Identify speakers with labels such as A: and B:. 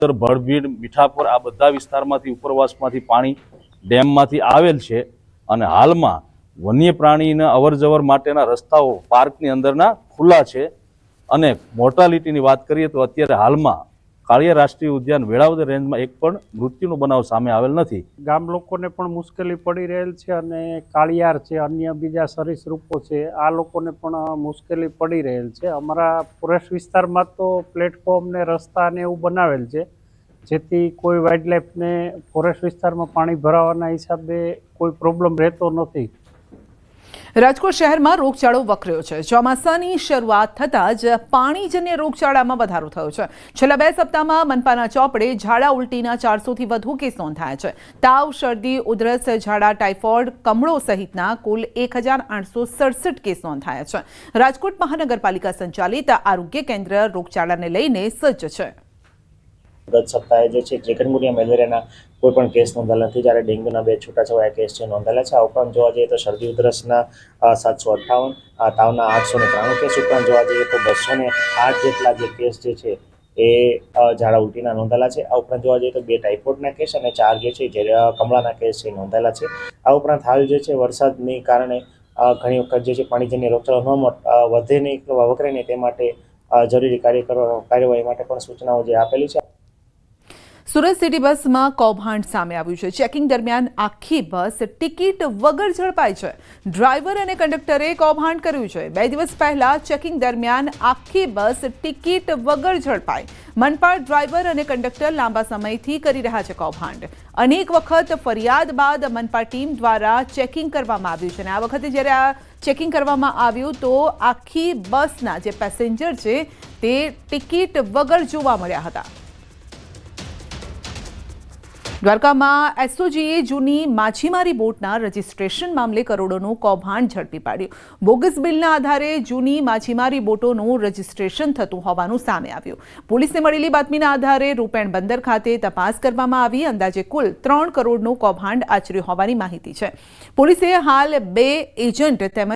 A: ભડભીડ, મીઠાપુર આ બધા વિસ્તારમાંથી ઉપરવાસમાંથી પાણી ડેમમાંથી આવેલ છે અને હાલમાં વન્ય પ્રાણીના અવરજવર માટેના રસ્તાઓ પાર્કની અંદરના ખુલ્લા છે અને મોર્ટાલિટીની વાત કરીએ તો અત્યારે હાલમાં કાળિયા રાષ્ટ્રીય ઉદ્યાન વેળાવદર રેન્જમાં એક પણ મૃત્યુનો બનાવ સામે આવેલ નથી।
B: ગામ લોકોને પણ મુશ્કેલી પડી રહેલ છે અને કાળિયાર છે, અન્ય બીજા સરીસૃપો છે, આ લોકોને પણ મુશ્કેલી પડી રહેલ છે। અમારા ફોરેસ્ટ વિસ્તારમાં તો પ્લેટફોર્મ ને રસ્તા ને એવું બનાવેલ છે જેથી કોઈ વાઇલ્ડલાઇફને ફોરેસ્ટ વિસ્તારમાં પાણી ભરાવાના હિસાબે કોઈ પ્રોબ્લેમ રહેતો નથી।
C: રાજકોટ શહેરમાં રોગચાળો વકર્યો છે। ચોમાસાની શરૂઆત થતાં જ પાણીજન્ય રોગચાળામાં વધારો થયો છે। છેલ્લા 2 સપ્તાહમાં મનપાના ચોપડે ઝાડા ઉલટીના 400થી વધુ કેસ નોંધાયા છે। તાવ, શરદી, ઉધરસ, ઝાડા, ટાઇફોઇડ, કમળો સહિતના કુલ 1867 કેસ નોંધાયા છે। રાજકોટ મહાનગરપાલિકા સંચાલિત આરોગ્ય કેન્દ્ર રોગચાળાને લઈને સજ્જ છે।
D: ગત સપ્તાહે જે છે ચિકનગુનિયા મેલેરિયાના કોઈ પણ કેસ નોંધાયેલા નથી, જ્યારે ડેન્ગ્યુના 2 છૂટાછવાયા કેસ છે નોંધાયેલા છે। આ ઉપરાંત જોવા જઈએ તો શરદી ઉધરસના 758, તાવના 893 કેસ ઉપરાંત જોવા જઈએ તો 208 જેટલા જે કેસ જે છે એ ઝાડા ઉલટીના નોંધાયેલા છે। આ ઉપરાંત જોવા જઈએ તો 2 ટાઇફોઇડના કેસ અને 4 જે છે જે કમળાના કેસ છે નોંધાયેલા છે। આ ઉપરાંત હાલ જે છે વરસાદની કારણે ઘણી વખત જે છે પાણીજન્ય રોગચાળો વધે નહીં, વકરે નહીં, તે માટે જરૂરી કાર્યવાહી માટે પણ સૂચનાઓ જે આપેલી છે।
C: સુરત સિટી બસમાં કૌભાંડ સામે આવ્યું છે। ચેકિંગ દરમિયાન આખી બસ ટિકિટ વગર ઝડપાઈ છે। ડ્રાઈવર અને કંડક્ટરે કૌભાંડ કર્યું છે। 2 દિવસ પહેલા ચેકિંગ દરમિયાન આખી બસ ટિકિટ વગર ઝડપાઈ। મનપા ડ્રાઈવર અને કંડક્ટર લાંબા સમયથી કરી રહ્યા છે કૌભાંડ। અનેક વખત ફરિયાદ બાદ મનપા ટીમ દ્વારા ચેકિંગ કરવામાં આવ્યું છે અને આ વખતે જ્યારે આ ચેકિંગ કરવામાં આવ્યું તો આખી બસના જે પેસેન્જર છે તે ટિકિટ વગર જોવા મળ્યા હતા। દ્વારકામાં એસઓજીએ જૂની માછીમારી બોટના રજીસ્ટ્રેશન મામલે કરોડોનું કૌભાંડ ઝડપી પાડ્યું। બોગસ બિલના આધારે જૂની માછીમારી બોટોનું રજીસ્ટ્રેશન થતું હોવાનું સામે આવ્યું। પોલીસને મળેલી બાતમીના આધારે રૂપેણ બંદર ખાતે તપાસ કરવામાં આવી। અંદાજે કુલ 3 કરોડનું કૌભાંડ આચર્યું હોવાની માહિતી છે। પોલીસે હાલ 2 એજન્ટ તેમજ